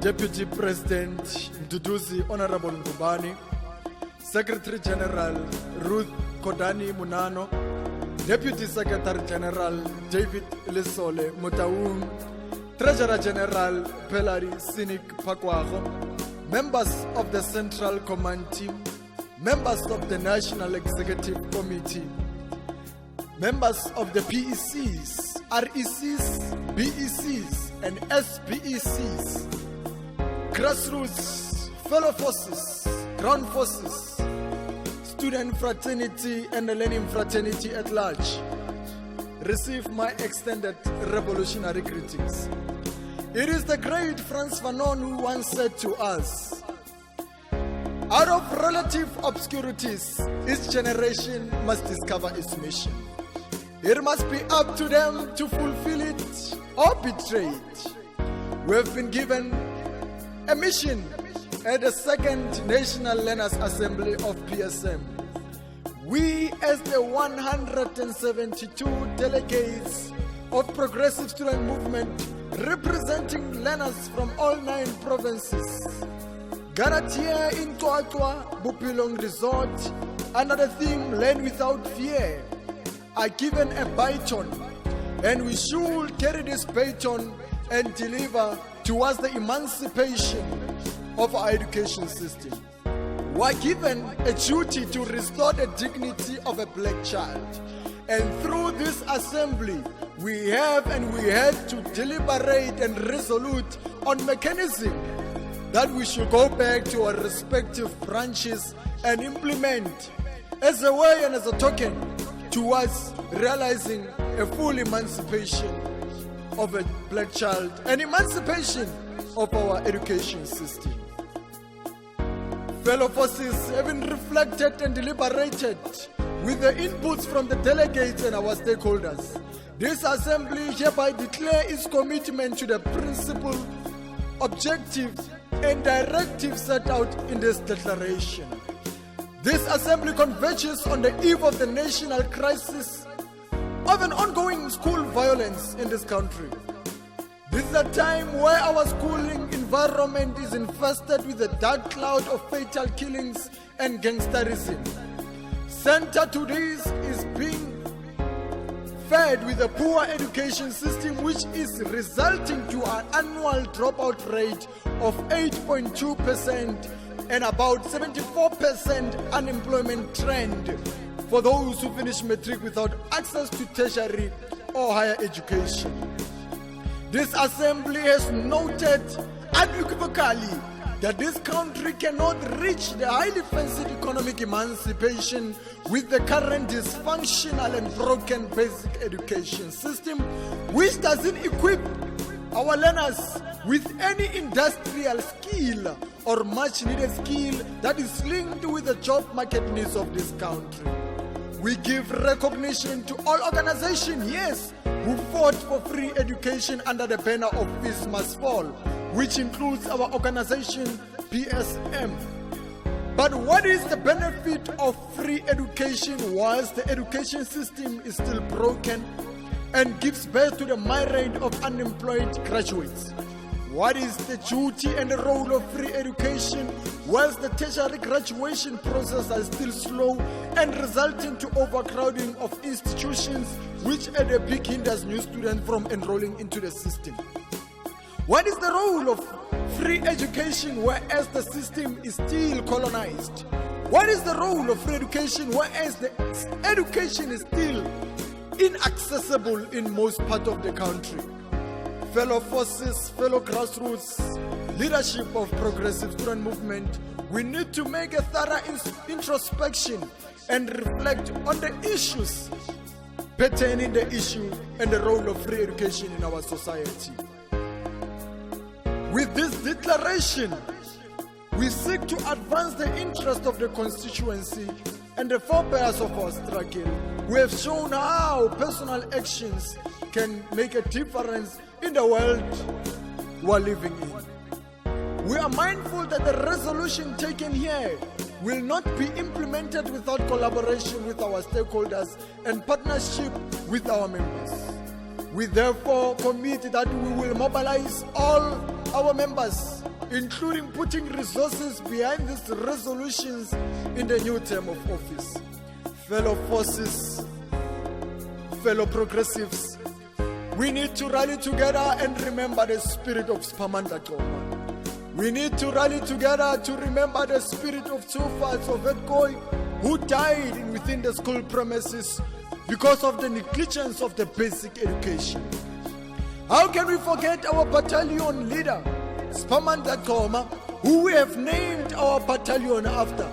Deputy President Mduduzi Honorable Ngubani, Secretary General Ruth Kodani Munano, Deputy Secretary General David Lesole Mutaung, Treasurer General Pelari Sinik Pakwago, members of the Central Command Team, members of the National Executive Committee, members of the PECs, RECs, BECs, and SPECs, grassroots, fellow forces, ground forces, student fraternity, and the learning fraternity at large, receive my extended revolutionary greetings. It is the great Frantz Fanon who once said to us, out of relative obscurities, each generation must discover its mission. It must be up to them to fulfill it or betray it. We have been given a mission at the Second National Learners Assembly of PSM. We, as the 172 delegates of Progressive Student Movement, representing learners from all 9 provinces, gathered here in QwaQwa Bupilong Resort under the theme Learn Without Fear, are given a baton, and we should carry this baton and deliver towards the emancipation of our education system. We are given a duty to restore the dignity of a black child, and through this assembly we have and we had to deliberate and resolute on mechanism that we should go back to our respective branches and implement as a way and as a token towards realizing a full emancipation of a black child and emancipation of our education system. Fellow forces, having reflected and deliberated with the inputs from the delegates and our stakeholders, this assembly hereby declares its commitment to the principle, objectives, and directives set out in this declaration. This assembly converges on the eve of the national crisis of an ongoing school violence in this country. This is a time where our schooling environment is infested with a dark cloud of fatal killings and gangsterism. Center to this is being fed with a poor education system, which is resulting to an annual dropout rate of 8.2% and about 74% unemployment trend for those who finish matric without access to tertiary or higher education. This assembly has noted unequivocally that this country cannot reach the highly fancied economic emancipation with the current dysfunctional and broken basic education system, which doesn't equip our learners with any industrial skill or much needed skill that is linked with the job market needs of this country. We give recognition to all organizations, yes, who fought for free education under the banner of Fees Must Fall, which includes our organization PSM. But what is the benefit of free education whilst the education system is still broken and gives birth to the myriad of unemployed graduates? What is the duty and the role of free education whilst the tertiary graduation process is still slow and resulting to overcrowding of institutions, which at a big hinders new students from enrolling into the system? What is the role of free education whereas the system is still colonized? What is the role of free education whereas the education is still inaccessible in most parts of the country? Fellow forces, fellow grassroots, leadership of Progressive Student Movement, we need to make a thorough introspection and reflect on the issues pertaining the issue and the role of free education in our society. With this declaration, we seek to advance the interest of the constituency and the forebears of our struggle. We have shown how personal actions can make a difference in the world we are living in. We are mindful that the resolution taken here will not be implemented without collaboration with our stakeholders and partnership with our members. We therefore commit that we will mobilize all our members including putting resources behind these resolutions in the new term of office. Fellow forces, fellow progressives, we need to rally together and remember the spirit of Spamandla Choma. We need to rally together to remember the spirit of Tsufa Sovetkoi, who died within the school premises because of the negligence of the basic education. How can we forget our battalion leader, Spamandla Choma, who we have named our battalion after?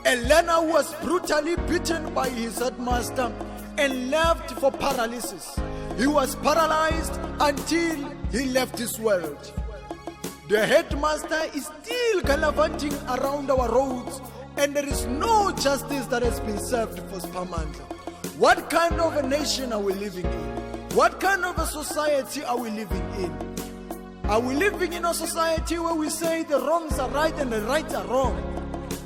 A learner who was brutally beaten by his headmaster and left for paralysis. He was paralyzed until he left this world. The headmaster is still gallivanting around our roads, and there is no justice that has been served for Spamandla. What kind of a nation are we living in? What kind of a society are we living in? Are we living in a society where we say the wrongs are right and the rights are wrong?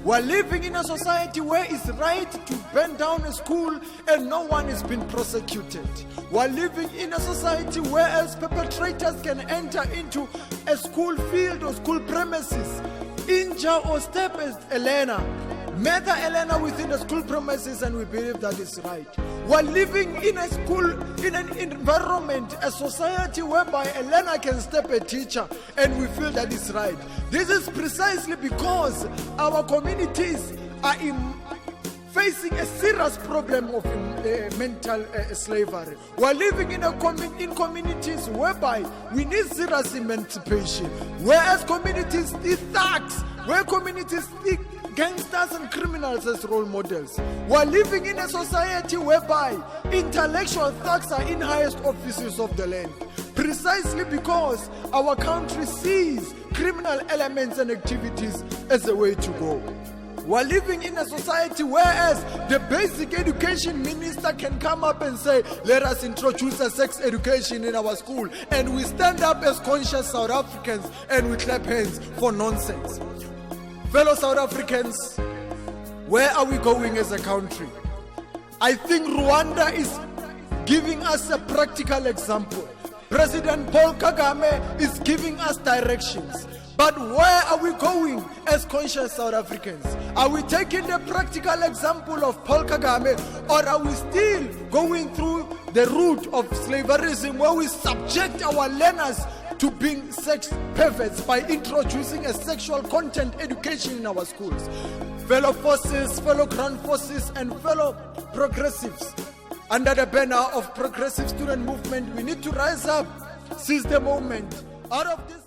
We're living in a society where it's right to burn down a school and no one is being prosecuted. We're living in a society where as perpetrators can enter into a school field or school premises, injure or step a learner, murder a learner within the school premises, and we believe that is right. We're living in a school, in an environment, a society whereby a learner can step a teacher and we feel that is right. This is precisely because our communities are facing a serious problem of mental slavery. We're living in communities whereby we need serious emancipation, whereas communities see thugs, where communities see gangsters and criminals as role models. We're living in a society whereby intellectual thugs are in highest offices of the land, precisely because our country sees criminal elements and activities as a way to go. We're living in a society whereas the basic education minister can come up and say, let us introduce a sex education in our school, and we stand up as conscious South Africans and we clap hands for nonsense. Fellow South Africans, where are we going as a country? I think Rwanda is giving us a practical example. President Paul Kagame is giving us directions. But where are we going as conscious South Africans? Are we taking the practical example of Paul Kagame, or are we still going through the route of slaverism where we subject our learners to being sex perverts by introducing a sexual content education in our schools? Fellow forces, fellow ground forces, and fellow progressives, under the banner of Progressive Student Movement, we need to rise up, seize the moment. Out of this